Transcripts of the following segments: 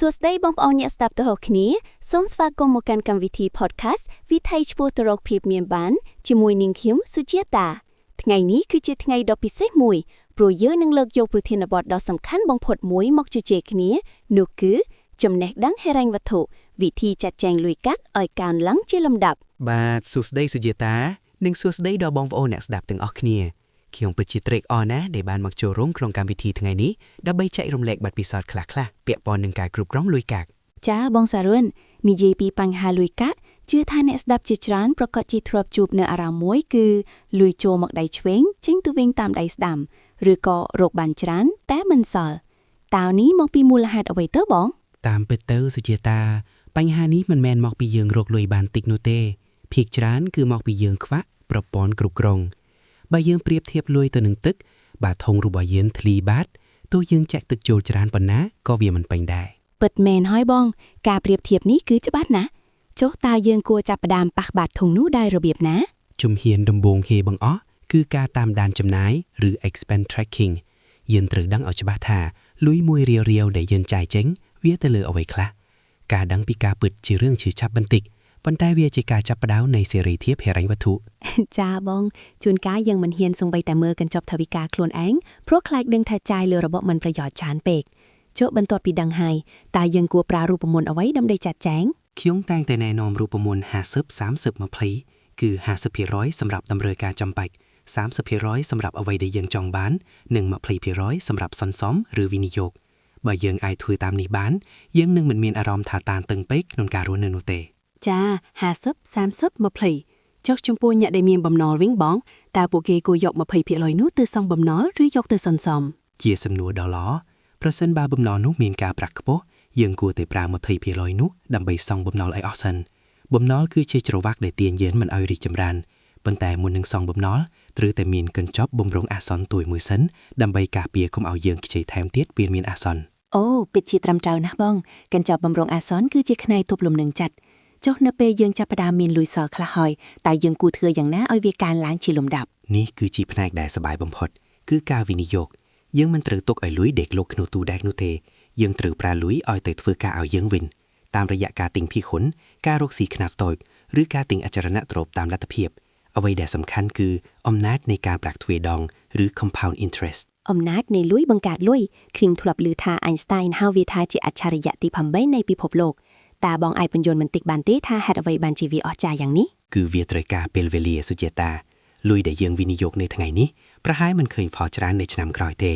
សួស្តីបងប្អូនអ្នកស្ដាប់ទាំងអស់គ្នាសូមស្វាគមន៍មកកាន់កម្មវិធី podcast វិថីឆ្ពោះទៅរកភាពមានបានជាមួយនាងខ្ញុំសុជាតាថ្ងៃនេះគឺជាថ្ងៃដ៏ពិសេសមួយព្រោះយើងនឹងលើកយកប្រធានបទដ៏សំខាន់បំផុតមួយមកជជែកគ្នានោះគឺចំណេះដឹងហិរញ្ញវត្ថុវិធីចាត់ចែងលុយកាក់ឲ្យកើនឡើងជាលំដាប់បាទសួស្តីសុជាតានិងសួស្តីដល់បងប្អូនអ្នកស្ដាប់ទាំងអស់គ្នាខ្ញុំពិតជាត្រេកអរណាស់ដែលបានមកចូលរួមក្នុងកម្មវិធីថ្ងៃនេះដើម្បីចែករំលែកបទពិសោធន៍ខ្លះៗពាក់ព័ន្ធនឹងការគ្រប់គ្រងលុយកាក់ចាបងសារុននិយាយពីបញ្ហាលុយកាក់ជឿថាអ្នកស្ដាប់ជាច្រើនប្រកាសជាធ្លាប់ជួបនៅអារម្មណ៍មួយគឺលុយចូលមកដៃឆ្វេងចេញទៅវិញតាមដៃស្ដាំឬក៏រកបានច្រើនតែមិនសល់តើនេះមកពីមូលហេតុអ្វីទៅបងតាមពិតទៅសុជាតាបញ្ហានេះមិនមែនមកពីយើងរកលុយបានតិចនោះទេភាគច្រើនគឺមកពីយើងខ្វះប្រព័ន្ធគ្រប់គ្រងបើយើងប្រៀបធៀបលុយទៅនឹងទឹកបើធុងរបស់យើងធ្លីបាតទោះយើងចាក់ទឹកចូលច្រើនប៉ុណ្ណាក៏វាមិនពេញដែរពិតមែនហើយបងការប្រៀបធៀបនេះគឺច្បាស់ណាស់ចុះតើយើងគួរចាប់ផ្ដើមប៉ះបាតធុងនោះដោយរបៀបណាជំហានដំបូងគេបង្អស់គឺការតាមដានចំណាយឬ expense tracking យើងត្រូវដឹងឲ្យច្បាស់ថាលុយមួយរៀលៗដែលយើងចាយចេញវាទៅលើអ្វីខ្លះការដឹងពីការពិតជារឿងឈឺចាប់បន្តិចប៉ុន្តែវាជាការចាប់ផ្ដើមនៃសេរីភាពហិរញ្ញវត្ថុចាបងជួនកាលយើងមិនហ៊ានសង្បីតែមើលកញ្ចប់ថវិកាខ្លួនឯងព្រោះខ្លាចដឹងថាចាយលើរបបមិនប្រយោជន៍ច្រើនពេកចុះបន្ទាប់ពីដឹងហើយតើយើងគួរប្រើរូបមន្តអ្វីដើម្បីចាត់ចែងខ្ញុំតែងតែណែនាំរូបមន្ត50-30-20គឺ 50% សម្រាប់តម្រូវការចាំបាច់ 30% សម្រាប់អ្វីដែលយើងចង់បាននិង 20% សម្រាប់សន្សំឬវិនិយោគបើយើងអាចធ្វើតាមនេះបានយើងនឹងមិនមានអារម្មណ៍ថាតានតឹងពេកក្នុងការរស់នៅនោះទេចា50-30-20ចុះចំពោះអ្នកដែលមានបំណុលវិញបងតើពួកគេគួរយក 20% នោះទៅសងបំណុលឬយកទៅសន្សំជាសំណួរដ៏ល្អប្រសិនបើបំណុលនោះមានការប្រាក់ខ្ពស់យើងគួរតែប្រើ 20% នោះដើម្បីសងបំណុលឲ្យអស់សិនបំណុលគឺជាច្រវាក់ដែលទាញយើងមិនឲ្យរីកចម្រើនប៉ុន្តែមុននឹងសងបំណុលត្រូវតែមានកញ្ចប់បម្រុងអាសន្នទួយមួយសិនដើម្បីការពារកុំឲ្យយើងខ្ចីថែមទៀតពេលមានអាសន្នអូពិតជាត្រឹមត្រូវណាស់បងកញ្ចប់បម្រុងអាសន្នគឺជាផ្នែកទប់លំនឹងចិត្តចុះនៅពេលយើងចាប់ផ្ដើមមានលុយសល់ខ្លះហើយតើយើងគួរធ្វើយ៉ាងណាឲ្យវាកើនឡើងជាលំដាប់នេះគឺជាផ្នែកដែលសប្បាយបំផុតគឺការវិនិយោគយើងមិនត្រូវទុកឲ្យលុយដេកលុកក្នុងទូដែកនោះទេយើងត្រូវប្រើលុយឲ្យទៅធ្វើការឲ្យយើងវិញតាមរយៈការទិញភាគហ៊ុនការរកស៊ីខ្នាតតូចឬការទិញអចលនទ្រព្យតាមលទ្ធភាពអ្វីដែលសំខាន់គឺអំណាចនៃការប្រាក់ទ្វេដងឬ compound interest អំណាចនៃលុយបង្កើតលុយខ្ញុំធ្លាប់ឮថា Einstein ហៅវាថាជាអច្ឆរិយៈទី8នៃពិភពលោកតើបងអាចបញ្យល់បន្តិចបានទេថាហេតុអ្វីបានជាវាអស្ចារ្យយ៉ាងនេះគឺវាត្រូវការពេលវេលាសុជាតាលុយដែលយើងវិនិយោគនៅថ្ងៃនេះប្រហែលមិនឃើញផលច្រើននៅឆ្នាំក្រោយទេ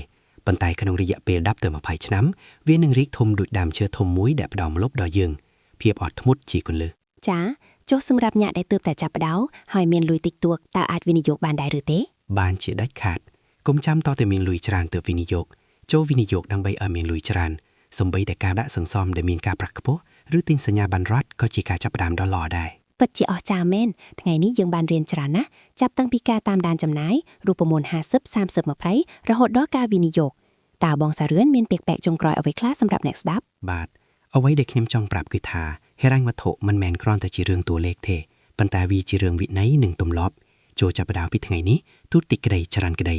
ប៉ុន្តែក្នុងរយៈពេល10ទៅ20ឆ្នាំវានឹងរីកធំដូចដើមឈើធំមួយដែលផ្ដល់ម្លប់ដល់យើងភាពអត់ធ្មត់ជាគន្លឹះចាចុះសម្រាប់អ្នកដែលទើបតែចាប់ផ្ដើមហើយមានលុយតិចតួចតើអាចវិនិយោគបានដែរឬទេបានជាដាច់ខាតកុំចាំតតែមានលុយច្រើនទើបវិនិយោគចូលវិនិយោគដើម្បីឲ្យមានលុយច្រើនសូម្បីតែការដាក់សន្សំដែលមានការប្រាក់ខ្ពស់ឬទិញសញ្ញាប័ណ្ណរដ្ឋក៏ជាការចាប់ផ្ដើមដ៏ល្អដែរពិតជាអស្ចារ្យមែនថ្ងៃនេះយើងបានរៀនច្រើនណាស់ចាប់តាំងពីការតាមដានចំណាយរូបមន្ត50-30-20រហូតដល់ការវិនិយោគតើបងសារឿនមានពាក្យពេចន៍ចុងក្រោយអ្វីខ្លះសម្រាប់អ្នកស្ដាប់បាទអ្វីដែលខ្ញុំចង់ប្រាប់គឺថាហិរញ្ញវត្ថុមិនមែនគ្រាន់តែជារឿងតួលេខទេប៉ុន្តែវាជារឿងវិន័យនិងទម្លាប់ចូលចាប់ផ្ដើមពីថ្ងៃនេះទូតិចក្តីច្រើនក្តី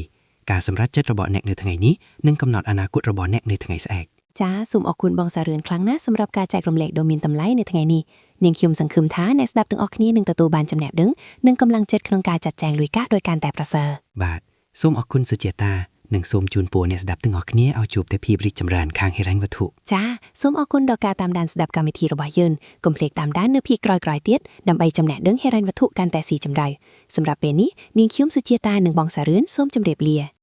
ការសម្រេចចិត្តរបស់អ្នកនៅថ្ងៃនេះនឹងកំណត់អនាគតរបស់អ្នកនៅថ្ងៃស្អែកចាសូមអរគុណបងសារឿនខ្លាំងណាស់សម្រាប់ការចែករំលែកដ៏មានតម្លៃនៅថ្ងៃនេះនាងខ្ញុំសង្ឃឹមថាអ្នកស្ដាប់ទាំងអស់គ្នានឹងទទួលបានចំណេះដឹងនិងកម្លាំងចិត្តក្នុងការចាត់ចែងលុយកាក់ដោយកាន់តែប្រសើរបាទសូមអរគុណសុជាតានិងសូមជូនពរអ្នកស្ដាប់ទាំងអស់គ្នាឲ្យជួបតែភាពរីកចម្រើនខាងហិរញ្ញវត្ថុចាសូមអរគុណដល់ការតាមដានស្ដាប់កម្មវិធីរបស់យើងកុំភ្លេចតាមដាននៅភាគក្រោយៗទៀតដើម្បីចំណេះដឹងហិរញ្ញវត្ថុកាន់តែស៊ីជម្រៅសម្រាប់ពេលនេះនាងខ្ញុំសុជាតានិងបងសារឿនសូមជម្រាបលា